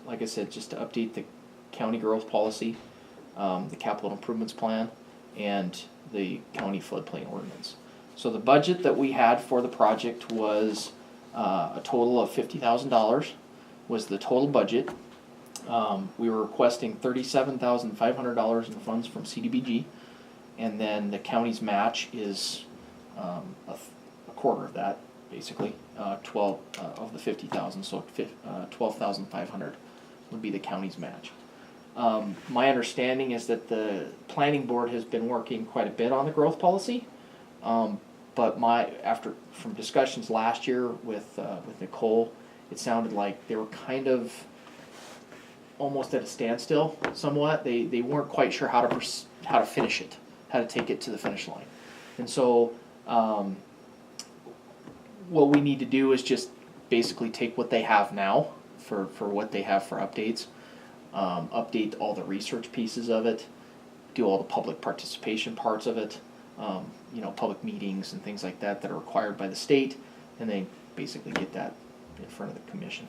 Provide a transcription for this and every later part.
like I said, just to update the county growth policy, the capital improvements plan, and the county floodplain ordinance. So the budget that we had for the project was a total of $50,000 was the total budget. We were requesting $37,500 in funds from CDBG, and then the county's match is a quarter of that, basically, 12 of the 50,000, so 12,500 would be the county's match. My understanding is that the planning board has been working quite a bit on the growth policy, but from discussions last year with Nicole, it sounded like they were kind of almost at a standstill somewhat. They weren't quite sure how to finish it, how to take it to the finish line, and so what we need to do is just basically take what they have now for what they have for updates, update all the research pieces of it, do all the public participation parts of it, public meetings and things like that that are required by the state, and then basically get that in front of the commission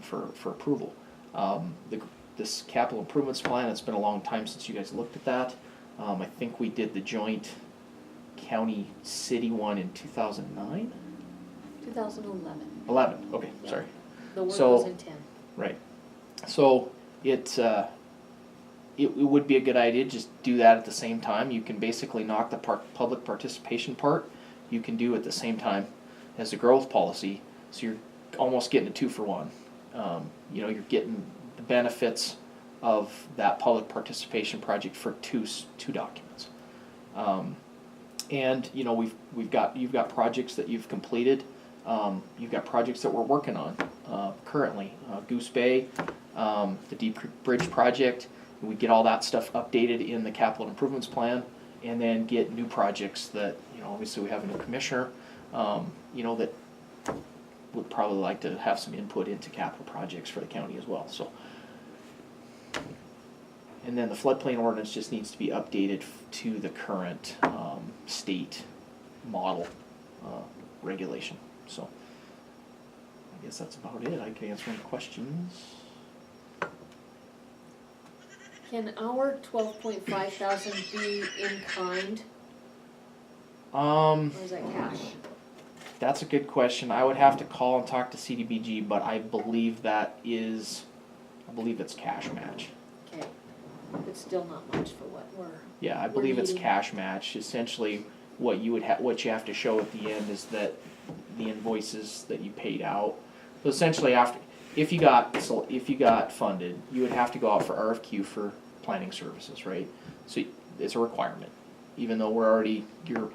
for approval. This capital improvements plan, it's been a long time since you guys looked at that. I think we did the joint county city one in 2009? 2011. 11, okay, Yeah. sorry. The work So- was in 10. Right. So it would be a good idea to just do that at the same time. You can basically knock the public participation part, you can do at the same time as the growth policy, so you're almost getting a 2-for-1. You're getting the benefits of that public participation project for two documents. And you've got projects that you've completed. You've got projects that we're working on currently. Goose Bay, the Deep Creek Bridge project. We get all that stuff updated in the capital improvements plan, and then get new projects that obviously we have a new commissioner. That would probably like to have some input into capital projects for the county as well. So, and then the floodplain ordinance just needs to be updated to the current state model regulation. So, I guess that's about it. I can answer any questions. Can our 12.5 thousand be in kind, Or or is that cash? That's a good question. I would have to call and talk to CDBG, but I believe it's cash match. Okay, it's still not much for what we're. Yeah, I believe it's needing. cash match. Essentially, what you have to show at the end is that the invoices that you paid out. So essentially, if you got funded, you would have to go out for RFQ for planning services, right? So it's a requirement, even though we're already your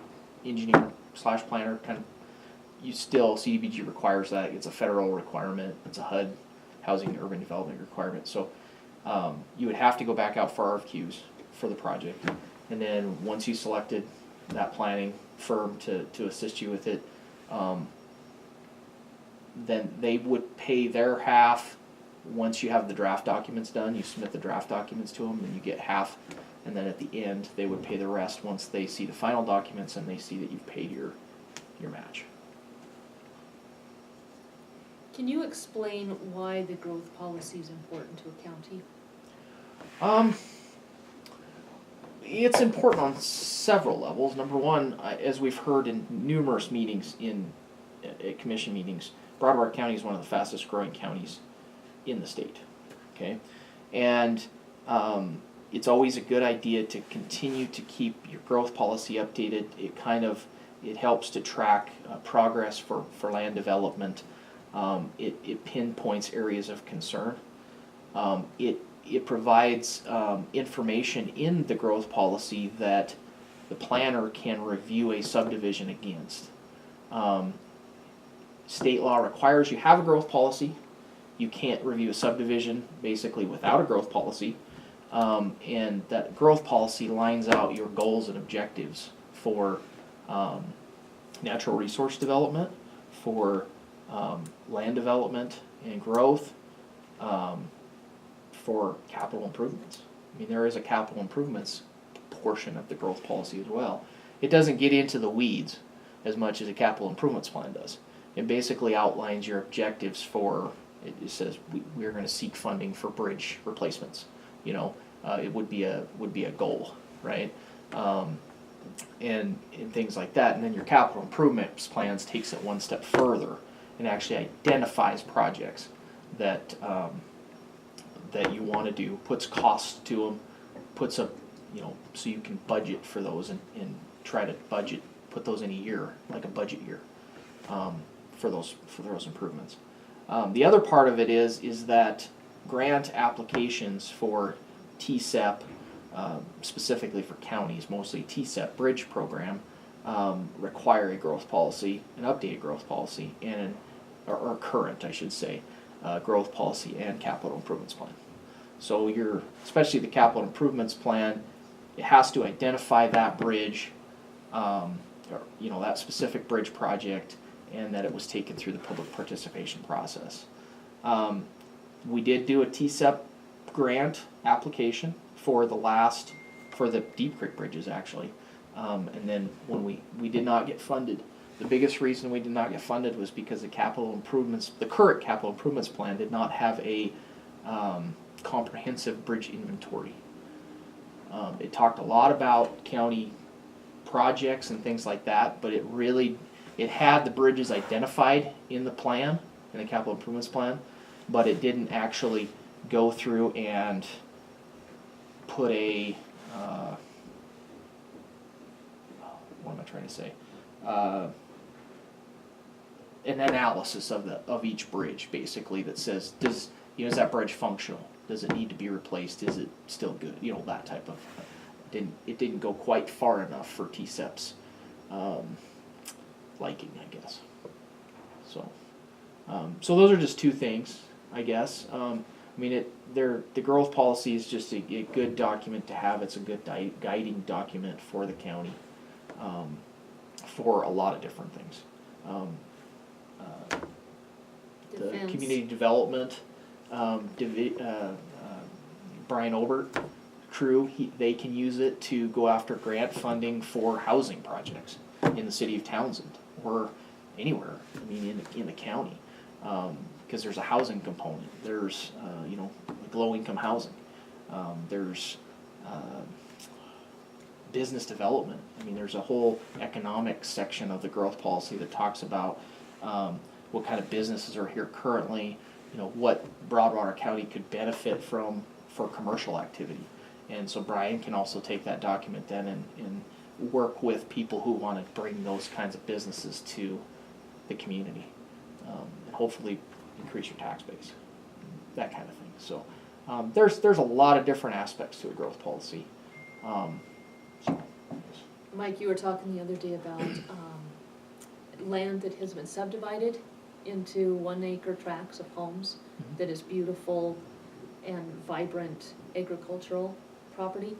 engineer / planner kind of. CDBG requires that. It's a federal requirement. It's a HUD, Housing and Urban Development requirement. So you would have to go back out for RFQs for the project, and then once you selected that planning firm to assist you with it, then they would pay their half. Once you have the draft documents done, you submit the draft documents to them, and you get half, and then at the end they would pay the rest once they see the final documents and they see that you've paid your match. Can you explain why the growth policy is important to a county? It's important on several levels. Number one, as we've heard in numerous meetings at commission meetings, Broadwater County is one of the fastest growing counties in the state. Okay, and it's always a good idea to continue to keep your growth policy updated. It helps to track progress for land development. It pinpoints areas of concern. It provides information in the growth policy that the planner can review a subdivision against. State law requires you have a growth policy. You can't review a subdivision basically without a growth policy. And that growth policy lines out your goals and objectives for natural resource development, for land development and growth, for capital improvements. I mean, there is a capital improvements portion of the growth policy as well. It doesn't get into the weeds as much as a capital improvements plan does. It basically outlines your objectives for It just says we are gonna seek funding for bridge replacements, it would be a goal, right? And things like that, and then your capital improvements plans takes it one step further and actually identifies projects that, that you wanna do, puts costs to them, puts a, so you can budget for those and try to put those in a year, like a budget year, for those improvements. The other part of it is that grant applications for TSEP, specifically for counties, mostly TSEP bridge program, require a growth policy, an updated growth policy, or current, I should say, growth policy and capital improvements plan. So especially the capital improvements plan, it has to identify that bridge, or that specific bridge project, and that it was taken through the public participation process. We did do a TSEP grant application for the Deep Creek bridges actually, and then when we did not get funded. The biggest reason we did not get funded was because the current capital improvements plan did not have a comprehensive bridge inventory. It talked a lot about county projects and things like that, but it had the bridges identified in the plan, in the capital improvements plan, but it didn't actually go through and put what am I trying to say? An analysis of each bridge, basically, that says, is that bridge functional? Does it need to be replaced? Is it still good? That type of. It didn't go quite far enough for TSEP's liking, I guess. So those are just two things, I guess. The growth policy is just a good document to have. It's a good guiding document for the county, for a lot of different things. The community development, Brian Obert crew, they can use it to go after grant funding for housing projects in the city of Townsend or anywhere. In the county, because there's a housing component. There's low income housing. There's business development. There's a whole economic section of the growth policy that talks about what kind of businesses are here currently, what Broadwater County could benefit from for commercial activity. And so Brian can also take that document then and work with people who want to bring those kinds of businesses to the community, and hopefully increase your tax base, that kind of thing. So there's a lot of different aspects to a growth policy. Mike, you were talking the other day about land that has been subdivided into 1 acre tracts of homes that is beautiful and vibrant agricultural property.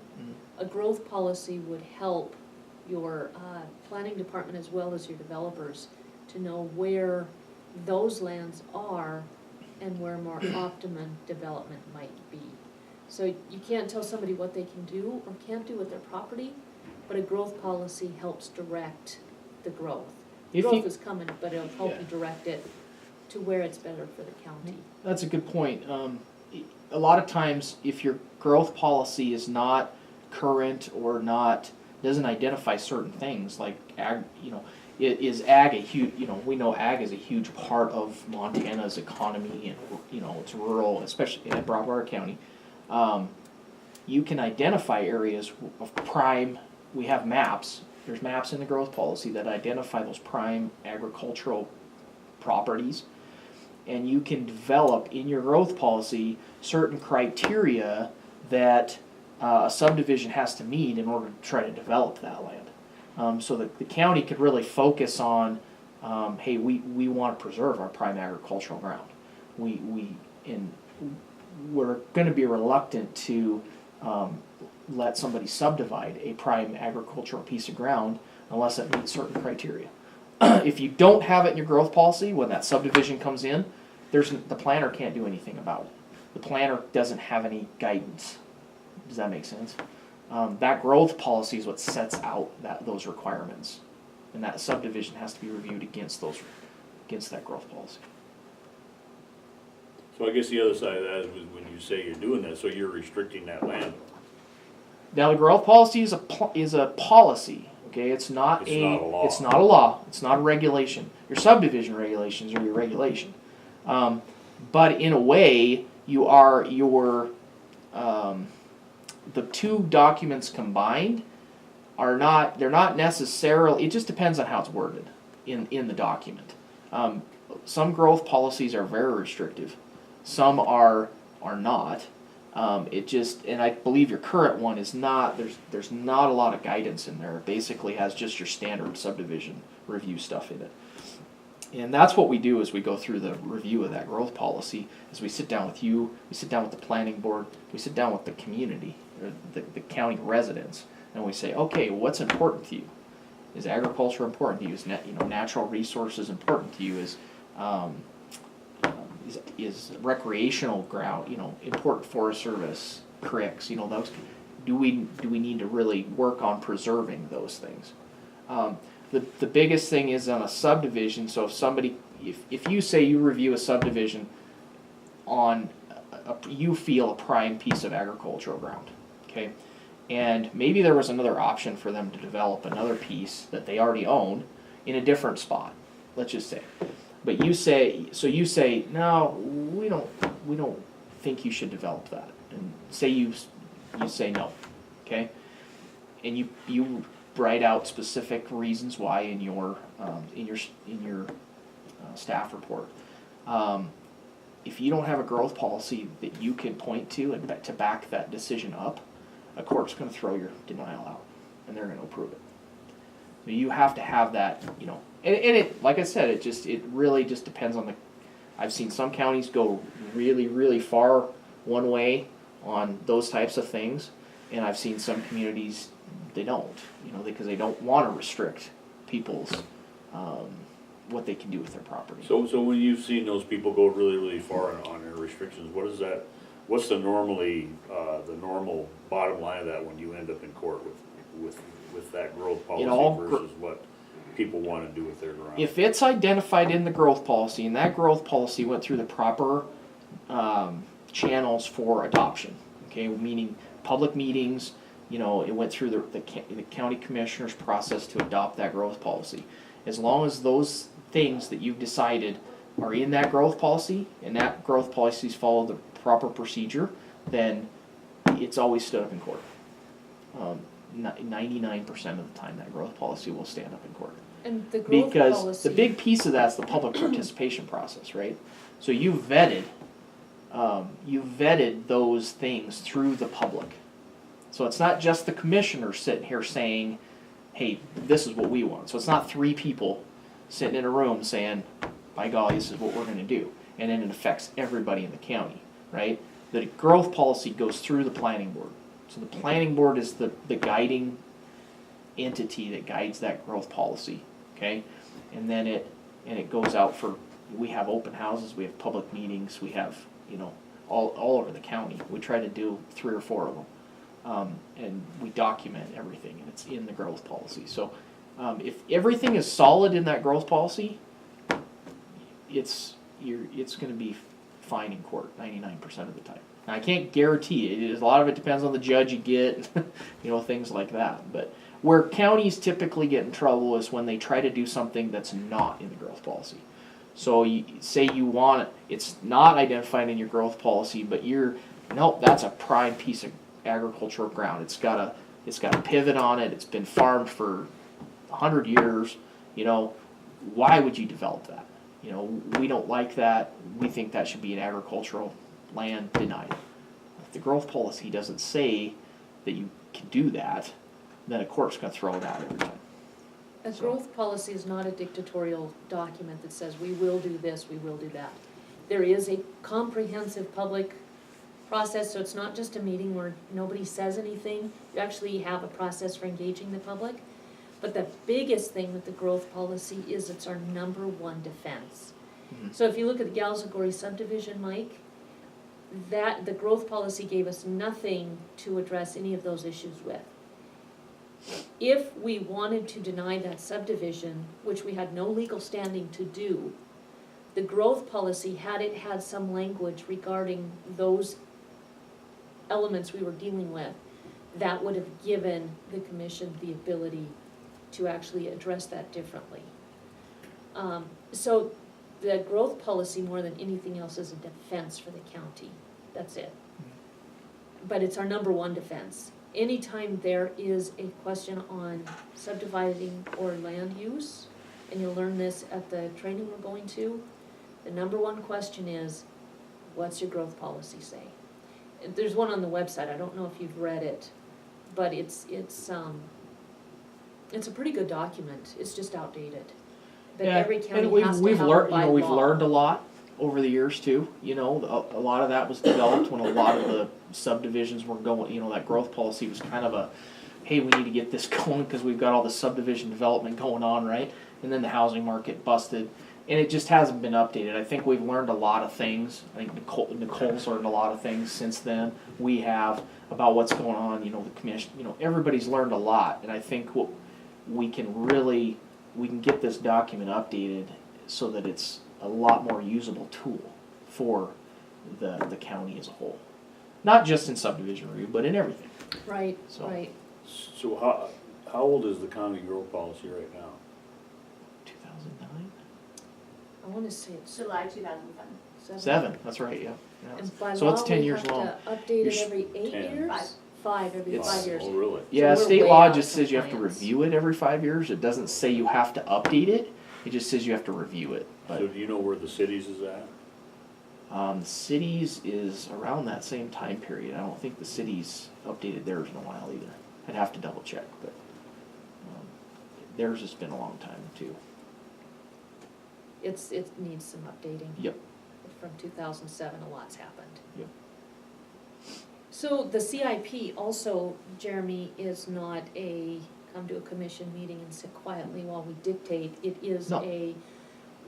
A growth policy would help your planning department as well as your developers to know where those lands are and where more optimum development might be. So you can't tell somebody what they can do or can't do with their property, but a growth policy helps direct the growth. Growth is coming, but it'll help you direct it to where it's better for the county. That's a good point. A lot of times, if your growth policy is not current or doesn't identify certain things, like ag, is ag a huge, we know ag is a huge part of Montana's economy, and it's rural, especially in Broadwater County. You can identify areas of prime. We have maps. There's maps in the growth policy that identify those prime agricultural properties, and you can develop in your growth policy certain criteria that a subdivision has to meet in order to try to develop that land. So that the county could really focus on, hey, we want to preserve our prime agricultural ground. We're going to be reluctant to let somebody subdivide a prime agricultural piece of ground unless it meets certain criteria. If you don't have it in your growth policy, when that subdivision comes in, the planner can't do anything about it. The planner doesn't have any guidance. Does that make sense? That growth policy is what sets out those requirements, and that subdivision has to be reviewed against that growth policy. So I guess the other side of that is when you say you're doing that, so you're restricting that land. Now, the growth policy is a policy, okay? It's not It's not a law. It's not a law. It's not a regulation. Your subdivision regulations are your regulation. But in a way, the two documents combined they're not necessarily, it just depends on how it's worded in the document. Some growth policies are very restrictive. Some are not. And I believe your current one is not, there's not a lot of guidance in there. It basically has just your standard subdivision review stuff in it. And that's what we do as we go through the review of that growth policy, is we sit down with you, we sit down with the planning board, we sit down with the community, or the county residents, and we say, okay, what's important to you? Is agriculture important to you? Is natural resources important to you? Is recreational ground, important Forest Service, cricks, those, do we need to really work on preserving those things? The biggest thing is on a subdivision, so if you say you review a subdivision on, you feel a prime piece of agricultural ground, okay? And maybe there was another option for them to develop another piece that they already own in a different spot, let's just say. But you say, no, we don't think you should develop that. And say you say no, okay? And you write out specific reasons why in your staff report. If you don't have a growth policy that you can point to and to back that decision up, a court's going to throw your denial out, and they're going to approve it. So you have to have that, and it, like I said, it really just depends on I've seen some counties go really, really far one way on those types of things, and I've seen some communities they don't, because they don't want to restrict people's what they can do with their property. So when you've seen those people go really, really far on their restrictions, what's the normal bottom line of that when you end up in court with that growth policy versus what people want to do with their ground? If it's identified in the growth policy, and that growth policy went through the proper channels for adoption, okay, meaning public meetings, it went through the county commissioner's process to adopt that growth policy. As long as those things that you've decided are in that growth policy, and that growth policies follow the proper procedure, then it's always stood up in court. 99% of the time that growth policy will stand up in court. And the growth because policy, the big piece of that is the public participation process, right? So you vetted those things through the public. So it's not just the commissioner sitting here saying, hey, this is what we want. So it's not three people sitting in a room saying, by golly, this is what we're going to do. And then it affects everybody in the county, right? The growth policy goes through the planning board. So the planning board is the guiding entity that guides that growth policy, okay? And then it goes out we have open houses, we have public meetings, we have, all over the county. We try to do 3 or 4 of them. And we document everything, and it's in the growth policy. So if everything is solid in that growth policy, it's going to be fine in court 99% of the time. Now, I can't guarantee it. A lot of it depends on the judge you get, things like that. But where counties typically get in trouble is when they try to do something that's not in the growth policy. So you say you want it, it's not identified in your growth policy, but that's a prime piece of agricultural ground. It's got a pivot on it. It's been farmed for 100 years. Why would you develop that? We don't like that. We think that should be an agricultural land, denied. If the growth policy doesn't say that you can do that, then a court's going to throw it out every time. a growth policy is not a dictatorial document that says we will do this, we will do that. There is a comprehensive public process, so it's not just a meeting where nobody says anything. You actually have a process for engaging the public. But the biggest thing with the growth policy is it's our number one defense. Mm-hmm. So if you look at the Galzagori subdivision, Mike, that the growth policy gave us nothing to address any of those issues with. If we wanted to deny that subdivision, which we had no legal standing to do, The growth policy, had it had some language regarding those elements we were dealing with, that would have given the commission the ability to actually address that differently. So the growth policy, more than anything else, is a defense for the county, that's it. But it's our number one defense. Anytime there is a question on subdividing or land use, and you'll learn this at the training we're going to, the number one question is, what's your growth policy say? There's one on the website, I don't know if you've read it, but it's a pretty good document, it's just outdated. But Yeah, every county and we've, has to we've have learned, it by we've law. learned a lot over the years too. You know, a lot of that was developed when a lot of the subdivisions were going, you know, that growth policy was kind of a, hey, we need to get this going because we've got all the subdivision development going on, right? And then the housing market busted, and it just hasn't been updated. I think we've learned a lot of things. I think Nicole's learned a lot of things since then. We have about what's going on, you know, the commission, you know, everybody's learned a lot, and I think what we can get this document updated so that it's a lot more usable tool for the county as a whole. Not just in subdivision review, but in everything. Right, So- right. So how old is the county growth policy right now? 2009? I wanna say it's July 2007. 7, that's right, yeah. Yeah. And by So it's law, 10 we years have long. to update it You're every 8 10. years? Five. 5, every It's- 5 years. Oh, really? Yeah, we're state way law out of just says you have to compliance. review it every 5 years. It doesn't say you have to update it. It just says you have to review it. So But do you know where the cities is at? the cities is around that same time period. I don't think the cities updated theirs in a while either. I'd have to double check, but theirs has been a long time too. It needs some updating. Yep. From 2007, a lot's happened. Yep. So the CIP also, Jeremy, is not a come to a commission meeting and sit quietly while we dictate. It is No.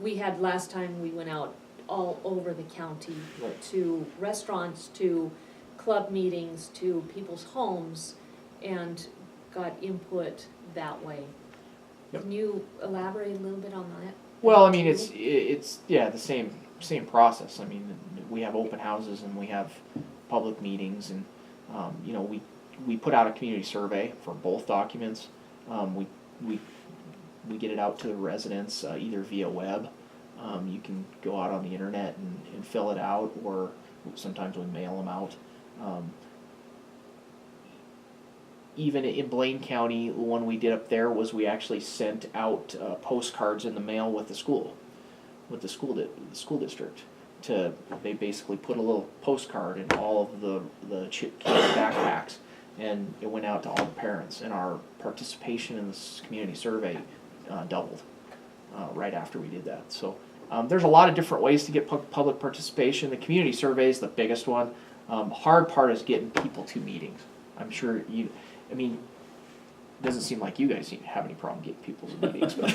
we had last time, we went out all over the county Right. to restaurants, to club meetings, to people's homes, and got input that way. Yep. Can you elaborate a little bit on that? Well, I mean, too? it's yeah, the same process. I mean, we have open houses and we have public meetings, and you know, we put out a community survey for both documents. We get it out to the residents either via web. You can go out on the internet and fill it out, or sometimes we mail them out. Even in Blaine County, the one we did up there was we actually sent out postcards in the mail with the school district. They basically put a little postcard in all of the kids' backpacks, and it went out to all the parents. And our participation in this community survey doubled right after we did that. So there's a lot of different ways to get public participation. The community survey is the biggest one. Hard part is getting people to meetings. I'm sure I mean, it doesn't seem like you guys have any problem getting people to meetings, but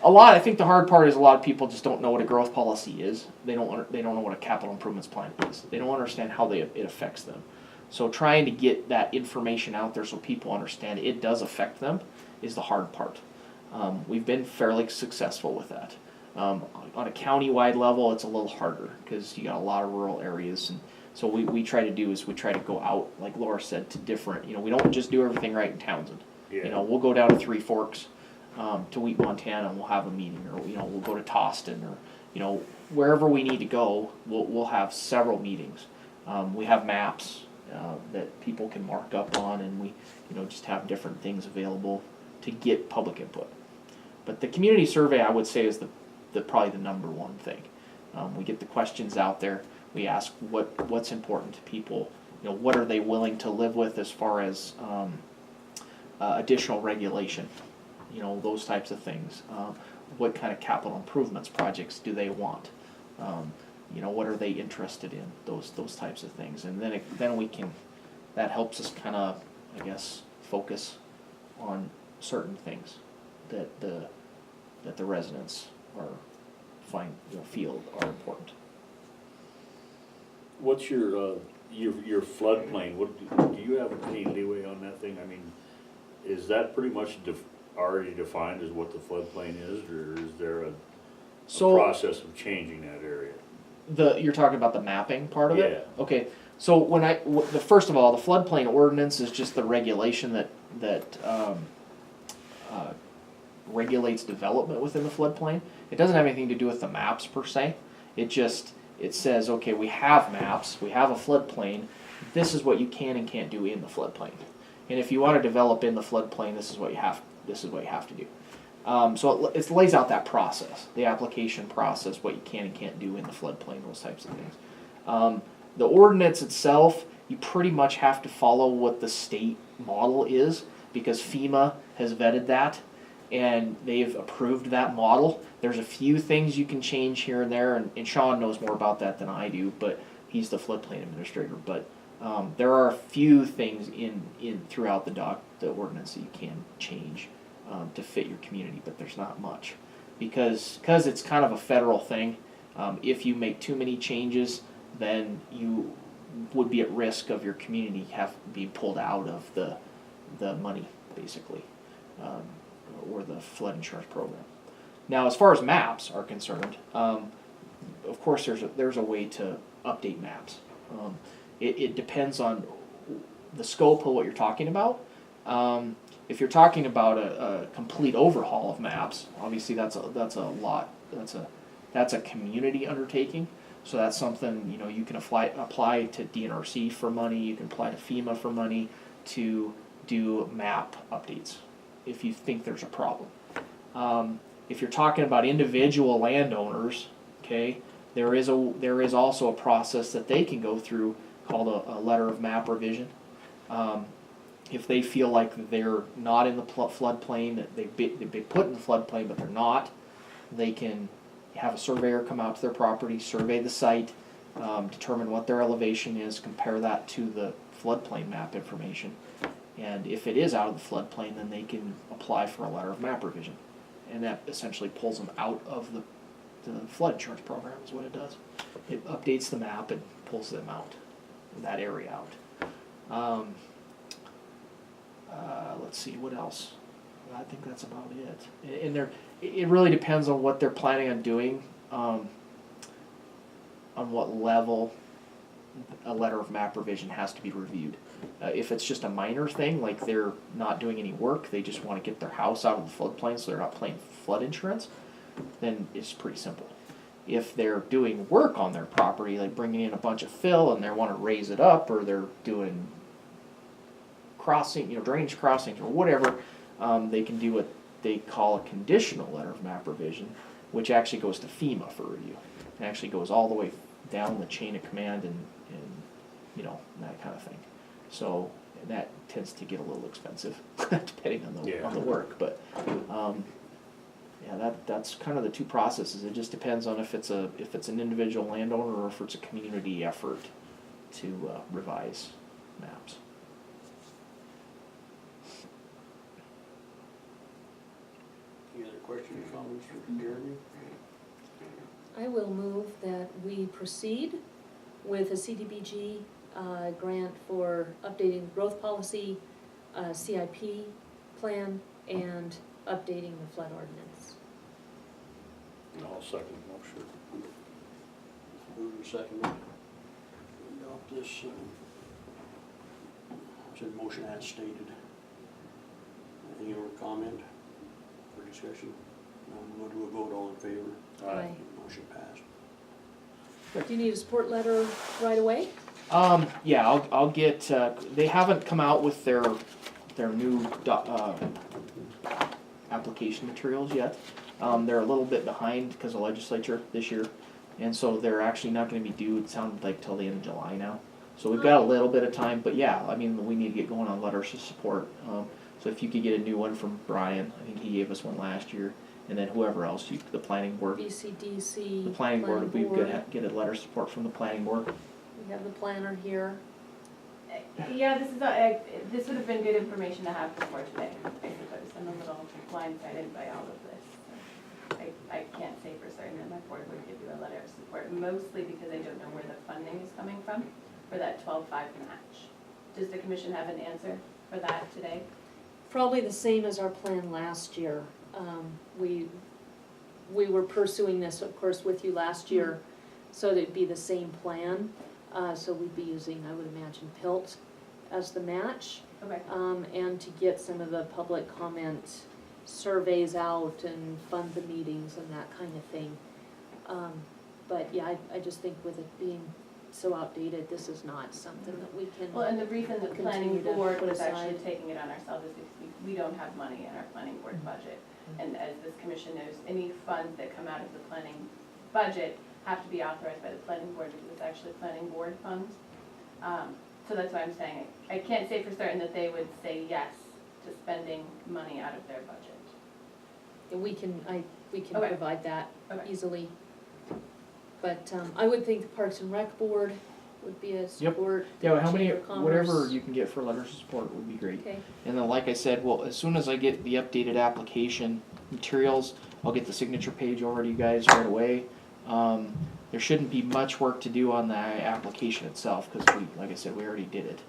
I think the hard part is a lot of people just don't know what a growth policy is. They don't know what a capital improvements plan is. They don't understand how it affects them. So trying to get that information out there so people understand it does affect them is the hard part. We've been fairly successful with that. On a county-wide level, it's a little harder because you got a lot of rural areas, and so we try to go out, like Laura said, to different, you know, we don't just do everything right in Townsend. Yeah. You know, we'll go down to Three Forks, to Wheat, Montana, and we'll have a meeting, or, you know, we'll go to Toston, or, you know, wherever we need to go, we'll have several meetings. We have maps, that people can mark up on, and we, you know, just have different things available to get public input. But the community survey, I would say, is probably the number one thing. We get the questions out there. We ask what's important to people. You know, what are they willing to live with as far as additional regulation? You know, those types of things. What kind of capital improvements projects do they want? You know, what are they interested in? Those types of things, and then we can. That helps us kind of, I guess, focus on certain things that the residents feel are important. What's your floodplain? Do you have any leeway on that thing? I mean, is that pretty much already defined as what the floodplain is, or is there So process of changing that area. you're talking about the mapping part of it? Yeah. Okay, so the first of all, the floodplain ordinance is just the regulation that regulates development within the floodplain. It doesn't have anything to do with the maps per se. It says, okay, we have maps, we have a floodplain, this is what you can and can't do in the floodplain. And if you wanna develop in the floodplain, this is what you have to do. So it lays out that process, the application process, what you can and can't do in the floodplain, those types of things. The ordinance itself, you pretty much have to follow what the state model is, because FEMA has vetted that, and they've approved that model. There's a few things you can change here and there, and Sean knows more about that than I do, but he's the floodplain administrator. But there are a few things in throughout the ordinance that you can change to fit your community, but there's not much, because it's kind of a federal thing. If you make too many changes, then you would be at risk of your community being pulled out of the money, basically, or the flood insurance program. Now, as far as maps are concerned, of course there's a way to update maps. It depends on the scope of what you're talking about. If you're talking about a complete overhaul of maps, obviously that's a community undertaking. So that's something, you can apply to DNRC for money. You can apply to FEMA for money to do map updates if you think there's a problem. If you're talking about individual landowners, okay, there is also a process that they can go through called a letter of map revision. If they feel like they're not in the floodplain, that they've been put in the floodplain but they're not, they can have a surveyor come out to their property, survey the site, determine what their elevation is, compare that to the floodplain map information. And if it is out of the floodplain, then they can apply for a letter of map revision. And that essentially pulls them out of the flood insurance program is what it does. It updates the map and pulls them out, that area out. Let's see, what else? I think that's about it. And it really depends on what they're planning on doing, on what level a letter of map revision has to be reviewed. If it's just a minor thing, like they're not doing any work, they just want to get their house out of the floodplain so they're not paying flood insurance, then it's pretty simple. If they're doing work on their property, like bringing in a bunch of fill and they want to raise it up, or they're doing drainage crossings or whatever, they can do what they call a conditional letter of map revision, which actually goes to FEMA for review. It actually goes all the way down the chain of command and that kind of thing. So that tends to get a little expensive depending on the work. But that's kind of the two processes. It just depends on if it's an individual landowner or if it's a community effort to revise maps. Any other questions or comments for Jeremy? I will move that we proceed with a CDBG grant for updating growth policy, CIP plan, and updating the flood ordinance. I'll second the motion. Moved and seconded. Adopt this, said motion as stated. Any more comment or discussion? We'll do a vote, all in favor. Aye. Motion passed. Do you need a support letter right away? Yeah, I'll get, they haven't come out with their new application materials yet. They're a little bit behind because of legislature this year, and so they're actually not gonna be due, it sounded like, till the end of July now. So we've got a little bit of time, but yeah, I mean, we need to get going on letters of support. So if you could get a new one from Brian, I think he gave us one last year, and then whoever else, the planning board. BCDC. The planning board, we could get a letter of support from the planning board. We have the planner here. Yeah, this would have been good information to have before today, I suppose. I'm a little blindsided by all of this. I can't say for certain that my board would give you a letter of support, mostly because I don't know where the funding is coming from for that 12-5 match. Does the commission have an answer for that today? Probably the same as our plan last year. we were pursuing this, of course, with you last year, so it'd be the same plan. So we'd be using, I would imagine, PILT as the match, Okay. and to get some of the public comment surveys out and fund the meetings and that kind of thing. But yeah, I just think with it being so outdated, this is not something that we can. Well, and the reason the planning Continue to board put was actually aside. taking it on ourselves is because we don't have money in our planning board budget. And as this commission knows, any funds that come out of the planning budget have to be authorized by the planning board because it's actually planning board funds. So that's why I'm saying, I can't say for certain that they would say yes to spending money out of their budget. And we can Okay. provide that Okay. easily. But, I would think the Parks and Rec Board would be a support. Yeah, how many, Chamber of whatever Commerce. you can get for letters of support would be great. Okay, And then, like I said, well, as soon as I get the updated application materials, I'll get the signature page over to you guys right away. There shouldn't be much work to do on the application itself, cause like I said, we already did it.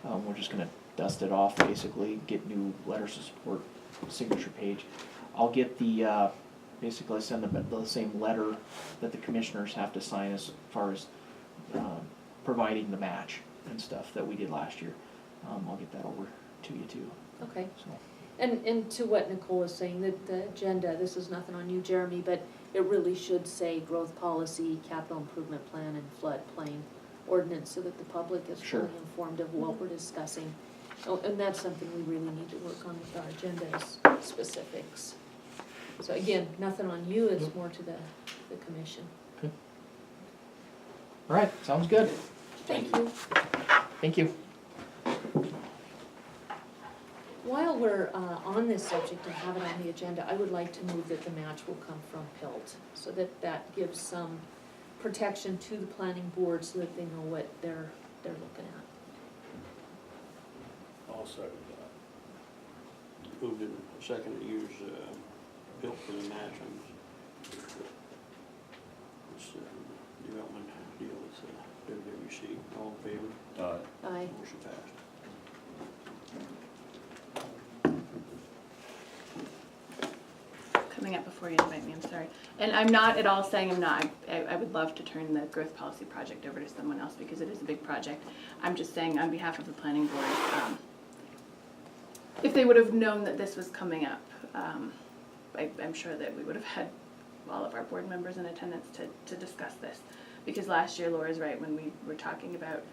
We're just gonna dust it off, basically, get new letters of support, signature page. I'll get the, basically send the same letter that the commissioners have to sign as far as, providing the match and stuff that we did last year. I'll get that over to you too, okay. so. And to what Nicole was saying, that the agenda, this is nothing on you, Jeremy, but it really should say growth policy, capital improvement plan, and floodplain ordinance, so that the public is Sure. fully informed of what we're discussing. Oh, and that's something we really need to work on with our agendas, specifics. So again, nothing on you, it's more to the commission. All right, sounds good. Thank you. Thank you. While we're on this subject and have it on the agenda, I would like to move that the match will come from PILT, so that gives some protection to the planning board so that they know what they're looking at. I'll second that. Moved in second to use, built for the match on this, development deal with, WWC. All in favor? Aye. Motion passed. Coming up before you invite me, I'm sorry. And I'm not at all saying I'm not. I would love to turn the growth policy project over to someone else because it is a big project. I'm just saying on behalf of the planning board, if they would have known that this was coming up, I'm sure that we would have had all of our board members in attendance to discuss this. Because last year, Laura's right, when we were talking about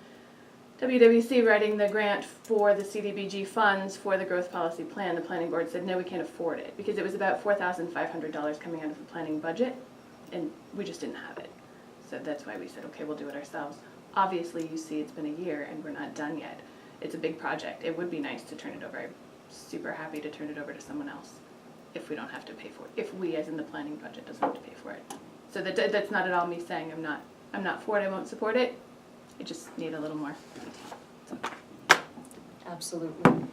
WWC writing the grant for the CDBG funds for the growth policy plan, the planning board said, no, we can't afford it, because it was about $4,500 coming out of the planning budget, and we just didn't have it. So that's why we said, okay, we'll do it ourselves. Obviously, you see, it's been a year, and we're not done yet. It's a big project. It would be nice to turn it over. I'm super happy to turn it over to someone else, if we don't have to pay for it, if we, as in the planning budget, doesn't have to pay for it. So that's not at all me saying I'm not for it, I won't support it. I just need a little more detail. Absolutely.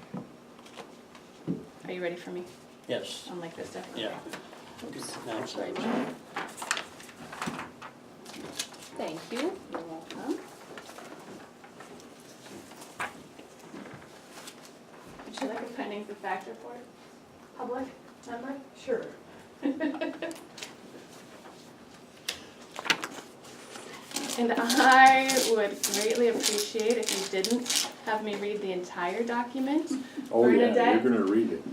Are you ready for me? Yes. Unlike this stuff? Yeah. Now it's Sorry, like, Thank you. You're welcome. Would you like a findings of fact report? Public member? Sure. And I would greatly appreciate if you didn't have me read the entire document. Oh, yeah, Bernadette? you're gonna read it.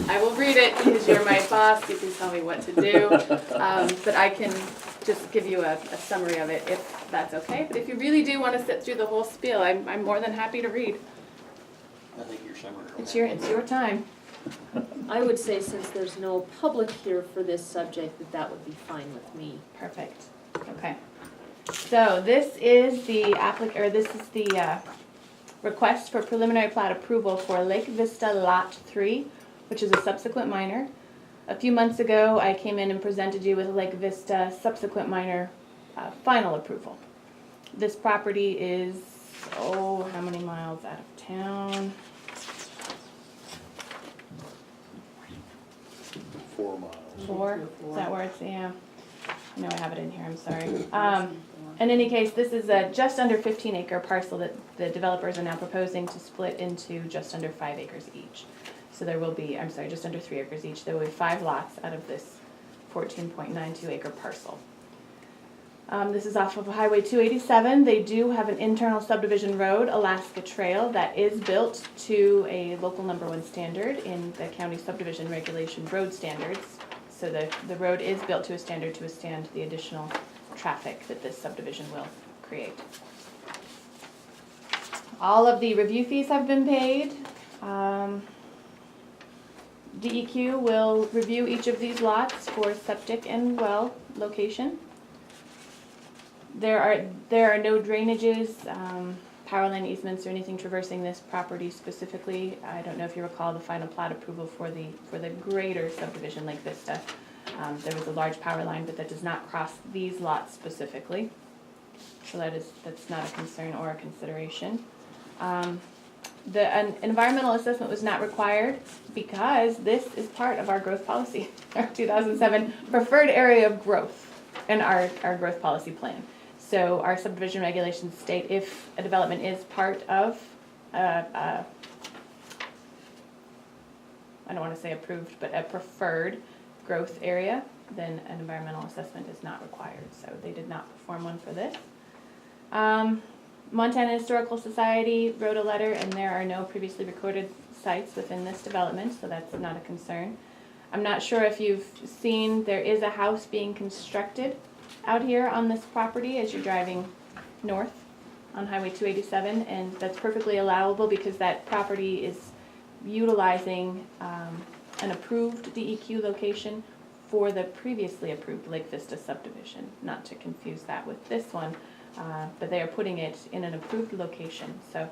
I will read it because you're my boss, you can tell me what to do. But I can just give you a summary of it if that's okay. But if you really do want to sit through the whole spiel, I'm more than happy to read. I think your summer. It's your time. I would say since there's no public here for this subject, that would be fine with me. Perfect. Okay. So this is the request for preliminary plat approval for Lake Vista Lot 3, which is a subsequent minor. A few months ago, I came in and presented you with Lake Vista subsequent minor final approval. This property is, how many miles out of town? 4 miles. 4? Is that where it's, yeah. I know I have it in here, I'm sorry. In any case, this is a just under 15-acre parcel that the developers are now proposing to split into just under 5 acres each. So there will be, I'm sorry, just under 3 acres each. There will be 5 lots out of this 14.92 acre parcel. This is off of Highway 287. They do have an internal subdivision road, Alaska Trail, that is built to a local number 1 standard in the county subdivision regulation road standards. So the road is built to a standard to withstand the additional traffic that this subdivision will create. All of the review fees have been paid. DEQ will review each of these lots for septic and well location. There are no drainages, power line easements, or anything traversing this property specifically. I don't know if you recall the final plat approval for the greater subdivision Lake Vista. There was a large power line, but that does not cross these lots specifically. So that's not a concern or a consideration. An environmental assessment was not required because this is part of our growth policy, our 2007 preferred area of growth in our growth policy plan. So our subdivision regulations state if a development is part of, I don't want to say approved, but a preferred growth area, then an environmental assessment is not required. So they did not perform one for this. Montana Historical Society wrote a letter, and there are no previously recorded sites within this development, so that's not a concern. I'm not sure if you've seen, there is a house being constructed out here on this property as you're driving north on Highway 287, and that's perfectly allowable because that property is utilizing an approved DEQ location for the previously approved Lake Vista subdivision, not to confuse that with this one, but they are putting it in an approved location, so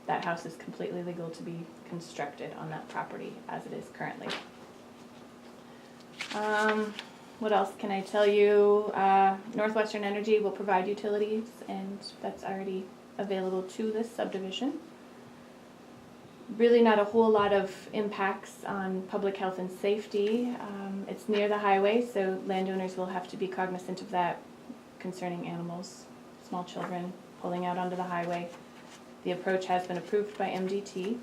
that house is completely legal to be constructed on that property as it is currently. What else can I tell you? Northwestern Energy will provide utilities, and that's already available to this subdivision. Really not a whole lot of impacts on public health and safety. It's near the highway, so landowners will have to be cognizant of that concerning animals, small children pulling out onto the highway. The approach has been approved by MDT.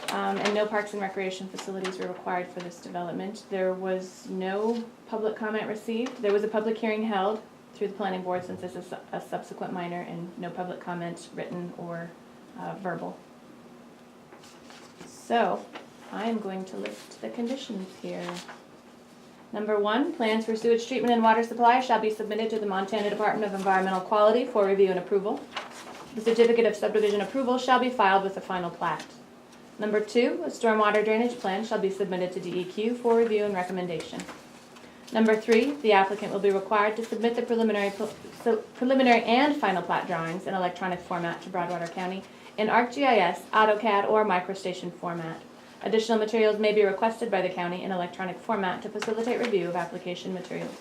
And no parks and recreation facilities were required for this development. There was no public comment received. There was a public hearing held through the planning board since this is a subsequent minor, and no public comment written or verbal. So I am going to list the conditions here. Number 1, plans for sewage treatment and water supply shall be submitted to the Montana Department of Environmental Quality for review and approval. The certificate of subdivision approval shall be filed with the final plat. Number 2, a stormwater drainage plan shall be submitted to DEQ for review and recommendation. Number 3, the applicant will be required to submit the preliminary and final plat drawings in electronic format to Broadwater County in ArcGIS, AutoCAD, or MicroStation format. Additional materials may be requested by the county in electronic format to facilitate review of application materials.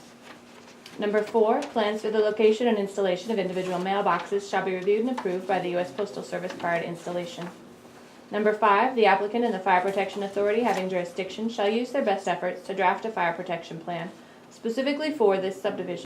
Number 4, plans for the location and installation of individual mailboxes shall be reviewed and approved by the U.S. Postal Service prior to installation. Number 5, the applicant and the Fire Protection Authority having jurisdiction shall use their best efforts to draft a fire protection plan specifically for this subdivision.